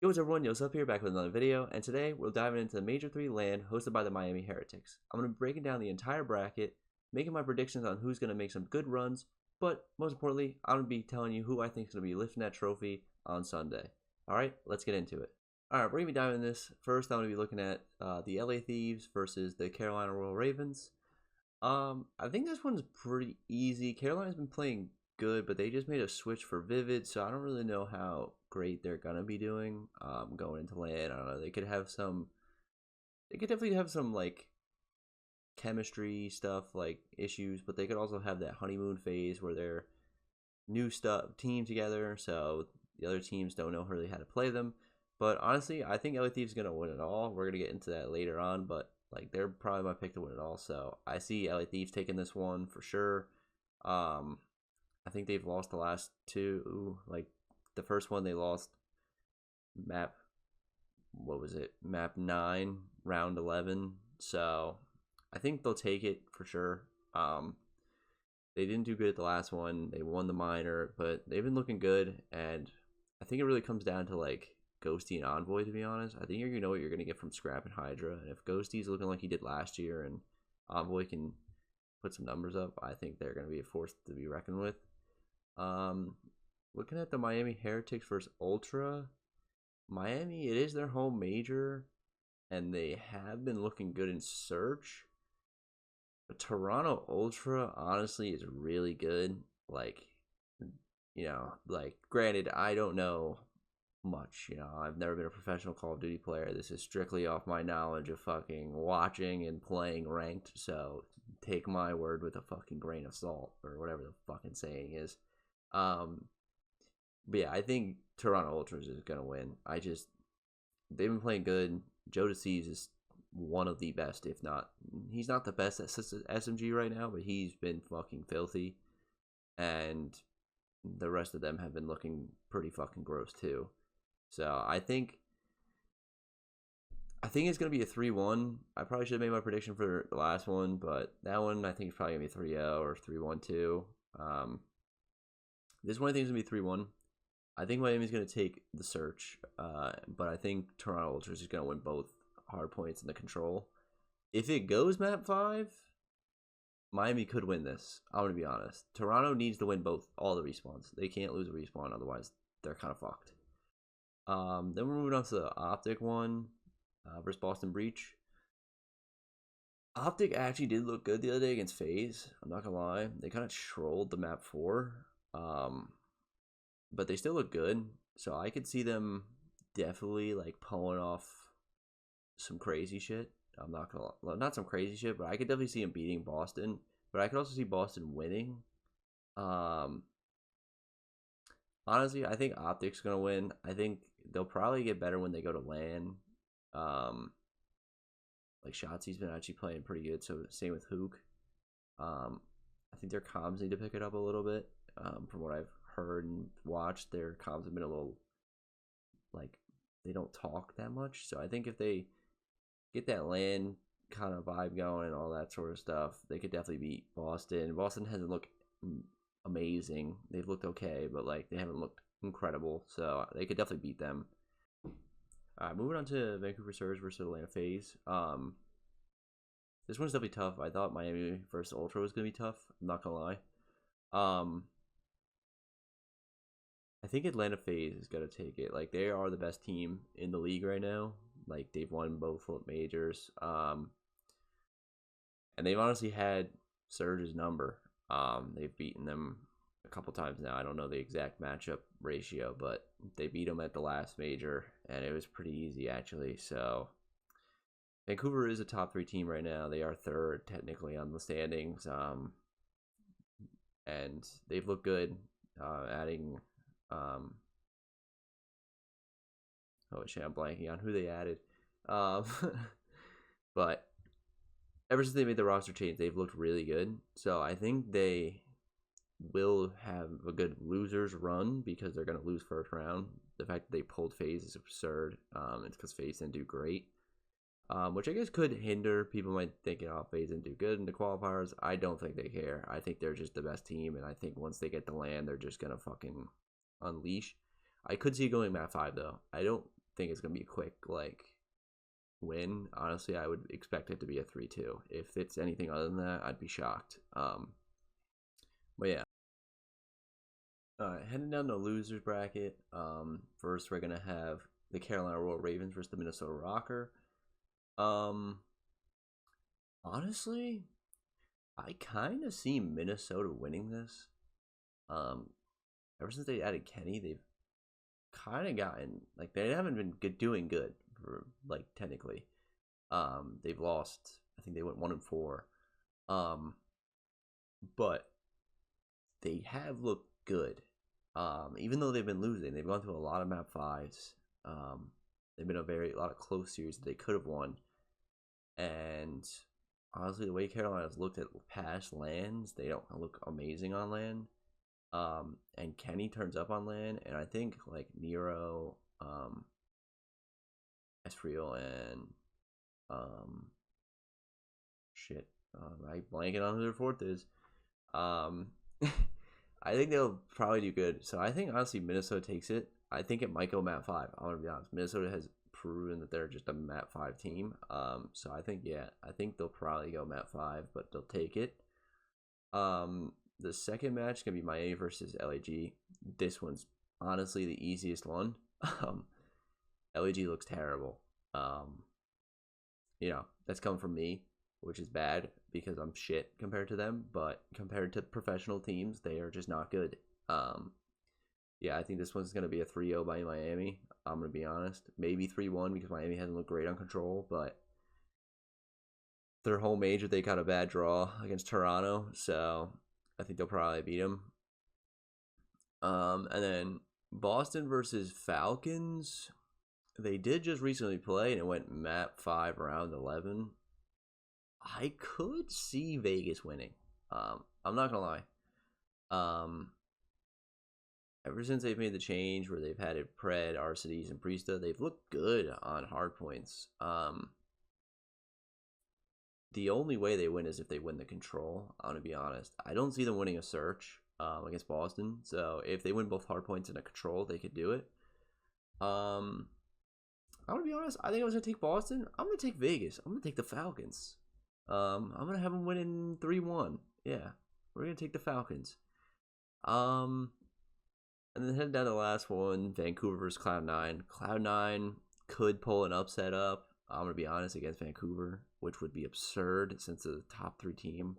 Yo, what's up everyone, Yo's up here back with another video, and today we're diving into the Major 3 LAN hosted by the Miami Heretics. I'm going to be breaking down the entire bracket, making my predictions on who's going to make some good runs, but most importantly, I'm going to be telling you who I think is going to be lifting that trophy on Sunday. Alright, let's get into it. Alright, we're going to be diving into this. First, I'm going to be looking at the LA Thieves versus the Carolina Royal Ravens. I think this one's pretty easy. Carolina's been playing good, but they just made a switch for Vivid, so I don't really know how great they're gonna be doing going into LAN. I don't know. They could definitely have some like chemistry stuff, like issues, but they could also have that honeymoon phase where they're new team together, so the other teams don't know really how to play them. But honestly, I think LA Thieves is gonna win it all. We're gonna get into that later on, but like they're probably my pick to win it all. So I see LA Thieves taking this one for sure. I think they've lost the last two. Like the first one they lost map, what was it? Map 9, round 11. So I think they'll take it for sure. They didn't do good at the last one. They won the minor, but they've been looking good, and I think it really comes down to like Ghosty and Envoy, to be honest. I think you're gonna know what you're gonna get from Scrap and Hydra. And if Ghosty's looking like he did last year and Envoy can put some numbers up, I think they're gonna be a force to be reckoned with. Looking at the Miami Heretics versus Ultra, Miami, it is their home major, and they have been looking good in search. But Toronto Ultra, honestly, is really good. Like, granted, I don't know much. I've never been a professional Call of Duty player. This is strictly off my knowledge of fucking watching and playing ranked. So take my word with a fucking grain of salt, or whatever the fucking saying is. But yeah, I think Toronto Ultras is gonna win. They've been playing good. Joe DeCease is one of the best, if not, he's not the best at SMG right now, but he's been fucking filthy, and the rest of them have been looking pretty fucking gross too. So I think it's gonna be a 3-1. I probably should have made my prediction for the last one, but that one I think is probably gonna be 3-0 or 3-1 too. This one I think is gonna be 3-1. I think Miami's gonna take the search, but I think Toronto Ultras is gonna win both hard points and the control. If it goes map 5, Miami could win this. I'm gonna be honest. Toronto needs to win all the respawns. They can't lose a respawn, otherwise they're kind of fucked. Then we're moving on to the Optic one versus Boston Breach. Optic actually did look good the other day against FaZe. I'm not gonna lie. They kind of trolled the map 4. But they still look good. So I could see them definitely like pulling off some crazy shit. I'm not gonna, not some crazy shit, but I could definitely see them beating Boston. But I could also see Boston winning. Honestly, I think Optic's gonna win. I think they'll probably get better when they go to LAN. Like Shotzi's been actually playing pretty good, so same with Hook. I think their comms need to pick it up a little bit. From what I've heard and watched, their comms have been a little like they don't talk that much. So I think if they get that LAN kind of vibe going and all that sort of stuff, they could definitely beat Boston. Boston hasn't looked amazing. They've looked okay, but like they haven't looked incredible. So they could definitely beat them. Alright, moving on to Vancouver Surge versus Atlanta FaZe. This one's definitely tough. I thought Miami versus Ultra was gonna be tough. I'm not gonna lie. I think Atlanta FaZe is gonna take it. Like they are the best team in the league right now. Like they've won both majors. And they've honestly had Surge's number. They've beaten them a couple times now. I don't know the exact matchup ratio, but they beat them at the last major, and it was pretty easy actually. So Vancouver is a top 3 team right now. They are 3rd technically on the standings. And they've looked good. Adding oh shit, I'm blanking on who they added. But ever since they made the roster change, they've looked really good. So I think they will have a good losers run because they're going to lose first round. The fact that they pulled FaZe is absurd. It's because FaZe didn't do great. Which I guess could hinder. People might think, FaZe didn't do good in the qualifiers. I don't think they care. I think they're just the best team, and I think once they get the LAN, they're just going to fucking unleash. I could see going map 5, though. I don't think it's gonna be a quick like win. Honestly, I would expect it to be a 3-2. If it's anything other than that, I'd be shocked. But yeah. Heading down the losers bracket. First we're gonna have the Carolina Royal Ravens versus the Minnesota Rocker. Honestly, I kind of see Minnesota winning this. Ever since they added Kenny, they've kind of gotten like they haven't been doing good for like technically. They've lost. I think they went 1-4. But they have looked good. Even though they've been losing, they've gone through a lot of map fives. They've been a lot of close series that they could have won. And honestly, the way Carolina's looked at past lands, they don't look amazing on land. And Kenny turns up on land, and I think like Nero, Espriel, and shit, I blanking on who their fourth is. I think they'll probably do good. So I think honestly Minnesota takes it. I think it might go map 5. I'm gonna be honest. Minnesota has proven that they're just a map 5 team. So I think they'll probably go map 5, but they'll take it. The second match is gonna be Miami versus LAG. This one's honestly the easiest one. LAG looks terrible. That's coming from me, which is bad because I'm shit compared to them, but compared to professional teams, they are just not good. I think this one's going to be a 3-0 by Miami. I'm going to be honest. Maybe 3-1 because Miami hasn't looked great on control, but their home major, they got a bad draw against Toronto, so I think they'll probably beat them. And then Boston versus Falcons. They did just recently play, and it went map 5 round 11. I could see Vegas winning. I'm not gonna lie. Ever since they've made the change where they've had it Pred, Arcides, and Priesta, they've looked good on hard points. The only way they win is if they win the control. I'm gonna be honest. I don't see them winning a search against Boston. So if they win both hard points and a control, they could do it. I'm gonna be honest. I think I was gonna take Boston. I'm gonna take Vegas. I'm gonna take the Falcons. I'm gonna have them winning 3-1. Yeah, we're gonna take the Falcons. And then heading down to the last one, Vancouver versus Cloud9. Cloud9 could pull an upset up. I'm gonna be honest, against Vancouver, which would be absurd since it's a top 3 team.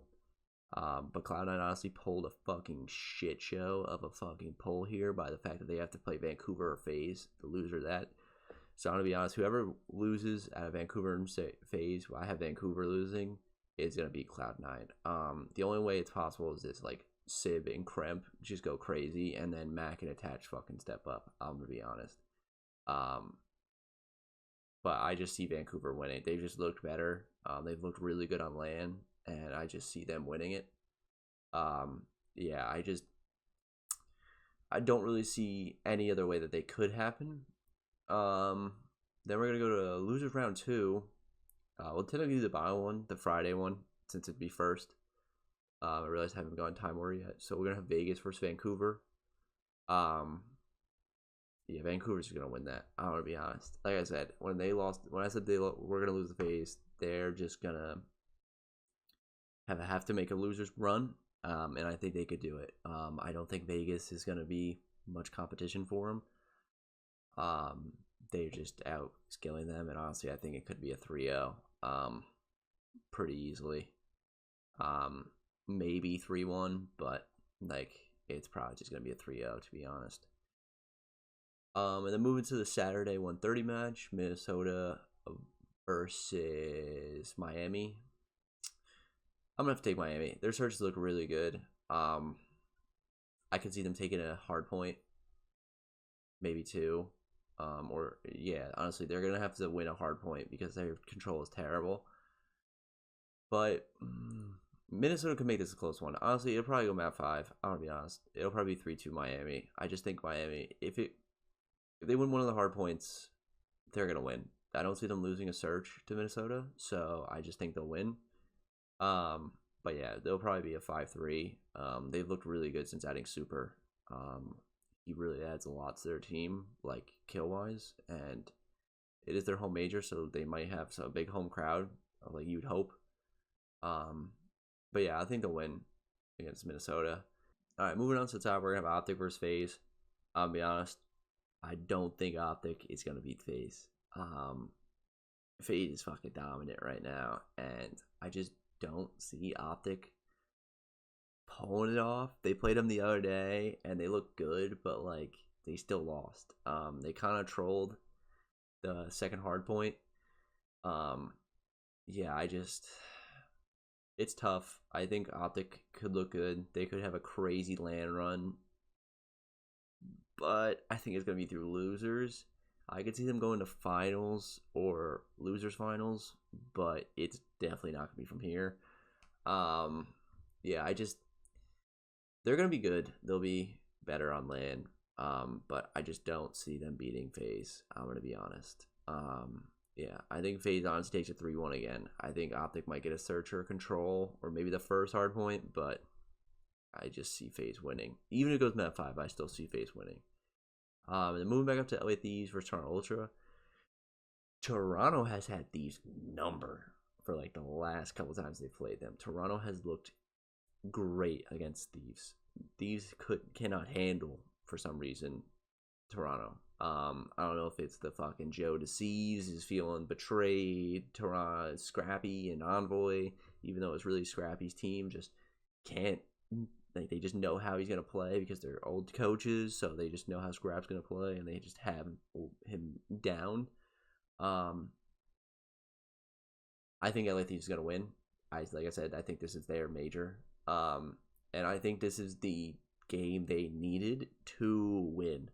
But Cloud9 honestly pulled a fucking shit show of a fucking pull here by the fact that they have to play Vancouver or FaZe, the loser of that. So I'm gonna be honest, whoever loses out of Vancouver and FaZe, I have Vancouver losing, is gonna be Cloud9. The only way it's possible is this like Sib and Kremp just go crazy, and then Mac and Attach fucking step up. I'm gonna be honest. But I just see Vancouver winning. They've just looked better. They've looked really good on land, and I just see them winning it. I don't really see any other way that they could happen. Then we're gonna go to losers round 2. We'll technically do the bottom one, the Friday one, since it'd be first. I realize I haven't gone time order yet, so we're gonna have Vegas versus Vancouver. Vancouver's gonna win that. I'm gonna be honest. Like I said, when I said we're gonna lose the FaZe, they're just gonna have to make a losers run, and I think they could do it. I don't think Vegas is gonna be much competition for them. They're just out skilling them, and honestly, I think it could be a 3-0, pretty easily. Maybe 3-1, but like it's probably just gonna be a 3-0 to be honest. And then moving to the Saturday 1:30 match, Minnesota versus Miami. I'm gonna have to take Miami. Their searches look really good. I could see them taking a hard point, maybe 2. Honestly, they're gonna have to win a hard point because their control is terrible. But Minnesota could make this a close one. Honestly, it'll probably go map 5. I'm gonna be honest. It'll probably be 3-2 Miami. I just think Miami, if they win one of the hard points, they're gonna win. I don't see them losing a search to Minnesota, so I just think they'll win. But yeah, they'll probably be a 5-3. They've looked really good since adding Super. He really adds a lot to their team, like kill wise, and it is their home major, so they might have some big home crowd, like you'd hope. But yeah, I think they'll win against Minnesota. All right, moving on to the top, we're gonna have Optic versus FaZe. I'll be honest, I don't think Optic is gonna beat FaZe. FaZe is fucking dominant right now, and I just don't see Optic pulling it off. They played them the other day, and they looked good, but like they still lost. They kind of trolled the second hard point. Yeah, it's tough. I think Optic could look good. They could have a crazy land run, but I think it's gonna be through losers. I could see them going to finals or losers finals, but it's definitely not gonna be from here. Yeah, they're gonna be good. They'll be better on land. But I just don't see them beating FaZe. I'm gonna be honest. Yeah, I think FaZe honestly takes a 3-1 again. I think Optic might get a searcher control or maybe the first hard point, but I just see FaZe winning. Even if it goes map 5, I still see FaZe winning. And then moving back up to LA Thieves versus Toronto Ultra. Toronto has had Thieves number for like the last couple times they've played them. Toronto has looked great against Thieves. Thieves cannot handle, for some reason, Toronto. I don't know if it's the fucking Joe Deceives is feeling betrayed. Toronto, Scrappy and Envoy, even though it's really Scrappy's team, just can't. Like they just know how he's gonna play because they're old coaches, so they just know how Scrap's gonna play, and they just have him down. I think LA Thieves is gonna win. Like I said, I think this is their major, and I think this is the game they needed to win.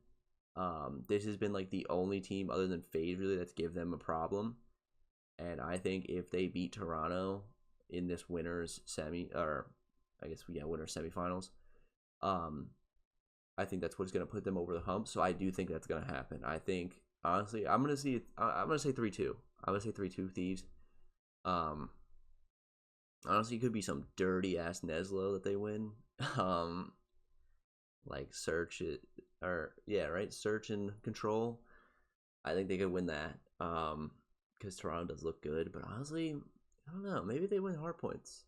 This has been like the only team other than FaZe really that's give them a problem, and I think if they beat Toronto in this winners winners semifinals, I think that's what's gonna put them over the hump. So I do think that's gonna happen. I think honestly, I'm gonna say 3-2. I'm gonna say 3-2 Thieves. Honestly, it could be some dirty ass Neslo that they win. Like search it or yeah, right, search and control. I think they could win that. Because Toronto does look good, but honestly, I don't know. Maybe they win hard points.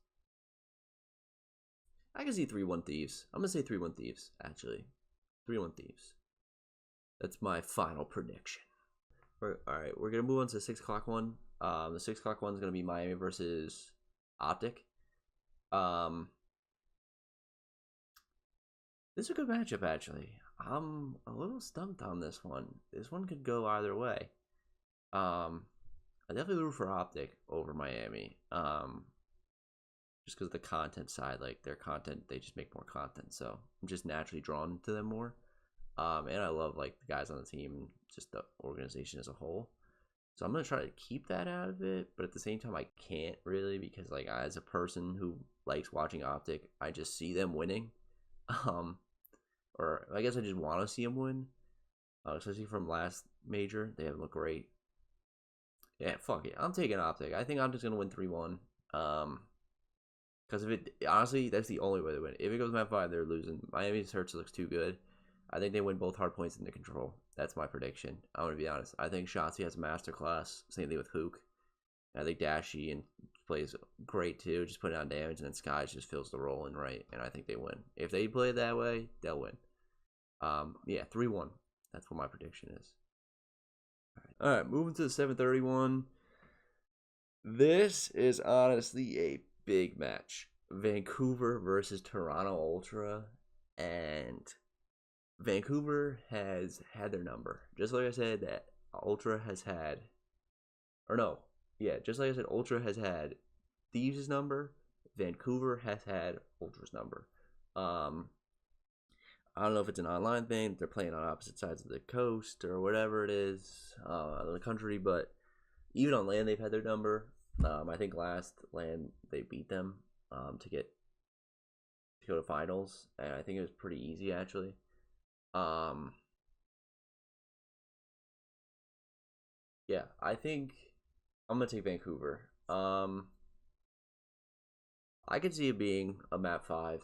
I can see 3-1 Thieves. I'm gonna say 3-1 Thieves. Actually, 3-1 Thieves. That's my final prediction. All right, we're gonna move on to the 6 o'clock one. The 6 o'clock one is gonna be Miami versus Optic. This is a good matchup, actually. I'm a little stumped on this one. This one could go either way. I definitely root for Optic over Miami. Just because of the content side, like their content, they just make more content. So I'm just naturally drawn to them more. And I love like the guys on the team, just the organization as a whole. So I'm gonna try to keep that out of it, but at the same time I can't really because like as a person who likes watching Optic, I just see them winning. Or I guess I just want to see them win. Especially from last major, they haven't looked great. Yeah, fuck it. I'm taking Optic. I think Optic's gonna win 3-1. Because if it honestly, that's the only way they win. If it goes map 5, they're losing. Miami's search looks too good. I think they win both hard points in the control. That's my prediction. I'm gonna be honest. I think Shotzi has a masterclass. Same thing with Hook. I think Dashy and plays great too, just putting on damage, and then Skies just fills the role in right, and I think they win. If they play it that way, they'll win. Yeah, 3-1. That's what my prediction is. All right, moving to the 7:31. This is honestly a big match. Vancouver versus Toronto Ultra, and Vancouver has had their number. Just like I said, that Ultra has had, or no, yeah, just like I said, Ultra has had Thieves' number. Vancouver has had Ultra's number. I don't know if it's an online thing. They're playing on opposite sides of the coast or whatever it is, of the country. But even on land, they've had their number. I think last land they beat them to go to finals, and I think it was pretty easy actually. Yeah, I think I'm gonna take Vancouver. I could see it being a map 5.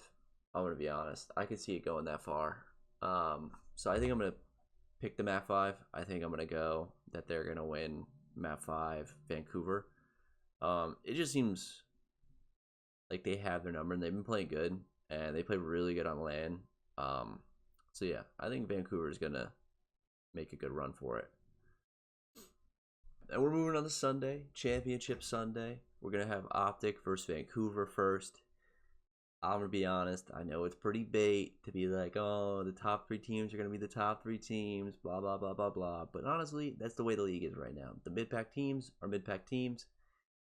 I'm gonna be honest. I could see it going that far. So I think I'm gonna pick the map 5. I think I'm gonna go that they're gonna win map 5, Vancouver. It just seems like they have their number and they've been playing good and they play really good on LAN. So yeah, I think Vancouver is gonna make a good run for it. And we're moving on to Sunday, Championship Sunday. We're gonna have Optic versus Vancouver first. I'm gonna be honest. I know it's pretty bait to be like, oh, the top 3 teams are gonna be the top 3 teams, blah blah blah blah blah. But honestly, that's the way the league is right now. The mid-pack teams are mid-pack teams,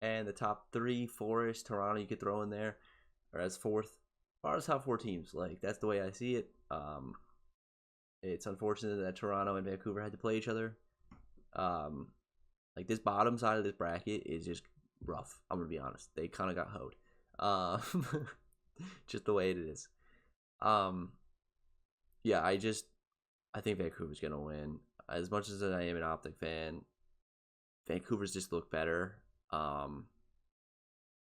and the top 3, 4-ish, Toronto you could throw in there, or as 4th, are the top 4 teams. Like that's the way I see it. It's unfortunate that Toronto and Vancouver had to play each other. Like this bottom side of this bracket is just rough. I'm gonna be honest. They kind of got hoed. Just the way it is. Yeah, I think Vancouver's gonna win. As much as I am an Optic fan, Vancouver's just look better.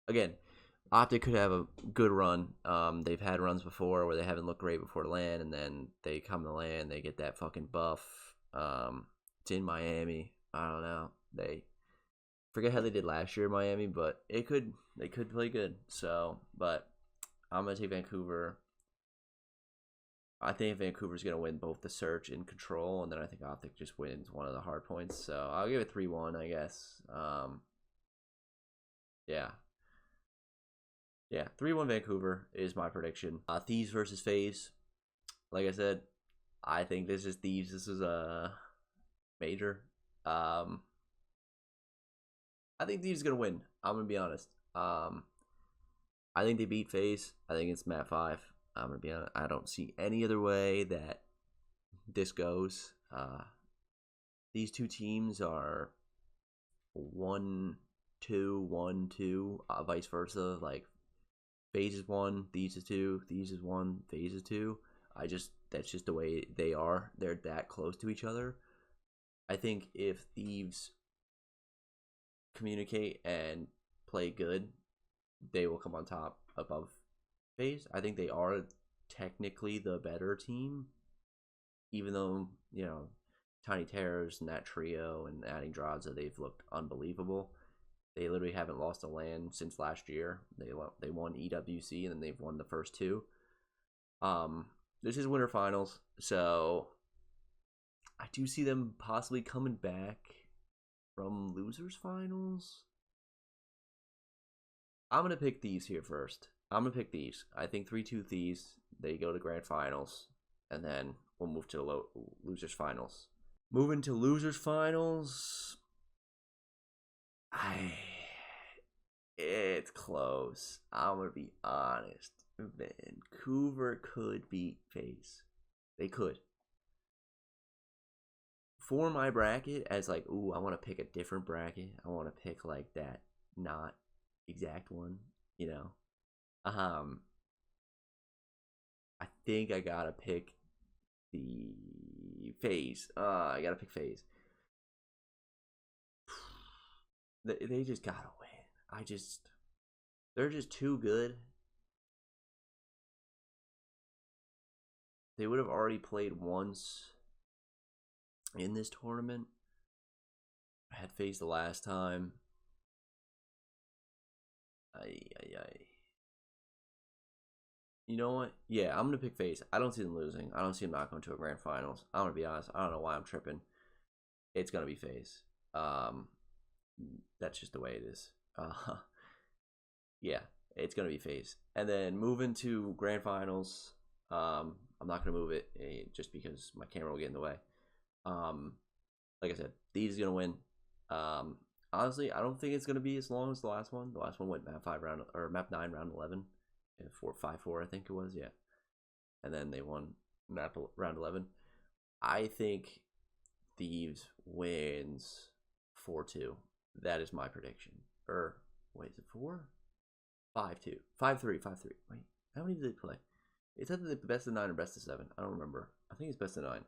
Again, Optic could have a good run. They've had runs before where they haven't looked great before LAN, and then they come to LAN, they get that fucking buff. It's in Miami. I don't know. They forget how they did last year in Miami, but they could play good. So, but I'm gonna take Vancouver. I think Vancouver's gonna win both the search and control, and then I think Optic just wins one of the hard points. So I'll give it 3-1, I guess. Yeah, 3-1 Vancouver is my prediction. Thieves versus FaZe. Like I said, I think this is Thieves. This is a major. I think Thieves is gonna win. I'm gonna be honest. I think they beat FaZe. I think it's map 5. I'm gonna be honest. I don't see any other way that this goes. These two teams are 1-2, 1-2, vice versa. Like FaZe is 1, Thieves is 2, Thieves is 1, FaZe is 2. That's just the way they are. They're that close to each other. I think if Thieves communicate and play good, they will come on top above FaZe. I think they are technically the better team, even though, you know, Tiny Terrors and that trio and adding Dradza, they've looked unbelievable. They literally haven't lost a LAN since last year. They won EWC and then they've won the first 2. This is winter finals, so I do see them possibly coming back from losers finals. I'm gonna pick Thieves here first. I'm gonna pick Thieves. I think 3-2 Thieves. They go to grand finals, and then we'll move to losers finals. Moving to losers finals, it's close. I'm gonna be honest. Vancouver could beat FaZe. They could. For my bracket, as like, ooh, I want to pick a different bracket. I want to pick like that not exact one, you know. I think I gotta pick the FaZe. I gotta pick FaZe. They just gotta win. They're just too good. They would have already played once in this tournament. I had FaZe the last time. You know what? Yeah, I'm gonna pick FaZe. I don't see them losing. I don't see them not going to a grand finals. I'm gonna be honest. I don't know why I'm tripping. It's gonna be FaZe. That's just the way it is. Yeah, it's gonna be FaZe. And then moving to grand finals. I'm not gonna move it just because my camera will get in the way. Like I said, Thieves is gonna win. Honestly, I don't think it's gonna be as long as the last one. The last one went map 9 round 11, 5-4 I think it was, yeah. And then they won map round 11. I think Thieves wins 4-2. That is my prediction. Or wait, is it 4? 5-2, 5-3, 5-3. Wait, how many did they play? It's either the best of 9 or best of 7. I don't remember. I think it's best of 9.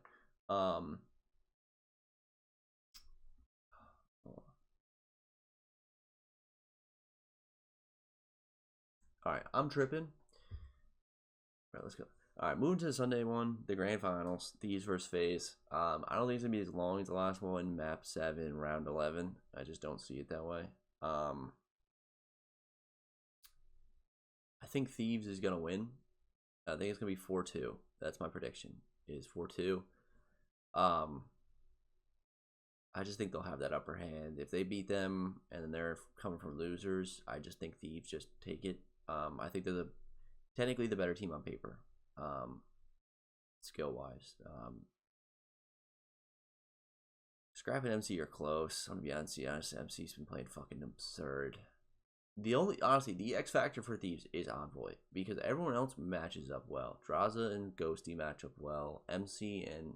All right, I'm tripping. All right, let's go. All right, moving to the Sunday one, the grand finals, Thieves versus FaZe. I don't think it's gonna be as long as the last one, Map 7, Round 11. I just don't see it that way. I think Thieves is gonna win. I think it's gonna be 4-2. That's my prediction. Is 4-2. I just think they'll have that upper hand. If they beat them and then they're coming from losers, I just think Thieves just take it. I think they're technically the better team on paper, skill wise. Scrap and MC are close. I'm gonna be honest. MC's been playing fucking absurd. Honestly, the X factor for Thieves is Envoy because everyone else matches up well. Draza and Ghosty match up well. MC and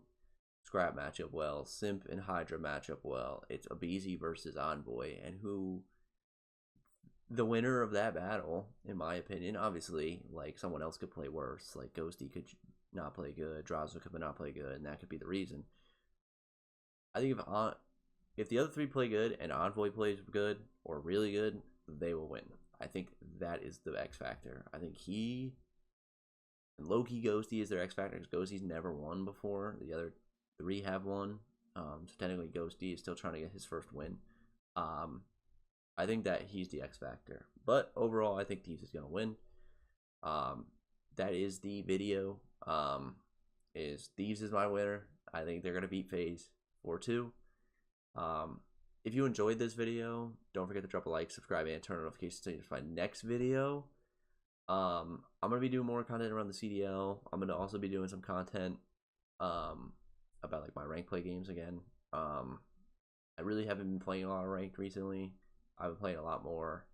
Scrap match up well. Simp and Hydra match up well. It's Abizi versus Envoy, and who the winner of that battle, in my opinion, obviously, like someone else could play worse. Like Ghosty could not play good, Draza could not play good, and that could be the reason. I think if the other three play good and Envoy plays good or really good, they will win. I think that is the X factor. I think he and Loki Ghosty is their X factor because Ghosty's never won before. The other three have won. So technically Ghosty is still trying to get his first win. I think that he's the X factor. But overall, I think Thieves is going to win. That is the video. Thieves is my winner. I think they're going to beat FaZe 4-2. If you enjoyed this video, don't forget to drop a like, subscribe, and turn on notifications so you can my next video. I'm going to be doing more content around the CDL. I'm going to also be doing some content about like my rank play games again. I really haven't been playing a lot of ranked recently. I've been playing a lot more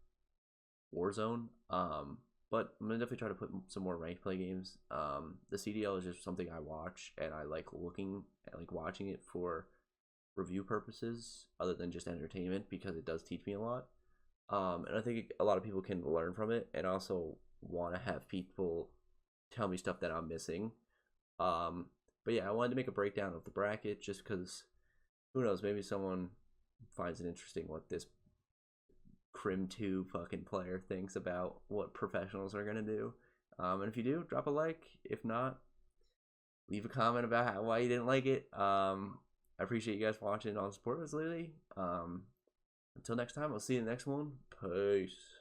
Warzone. But I'm gonna definitely try to put some more ranked play games. The CDL is just something I watch, and I like watching it for review purposes, other than just entertainment, because it does teach me a lot. And I think a lot of people can learn from it, and also want to have people tell me stuff that I'm missing. But yeah, I wanted to make a breakdown of the bracket just because, who knows, maybe someone finds it interesting what this Crim 2 fucking player thinks about what professionals are gonna do. And if you do, drop a like. If not, leave a comment about why you didn't like it. I appreciate you guys watching and all the support us lately. Until next time, I'll see you in the next one. Peace.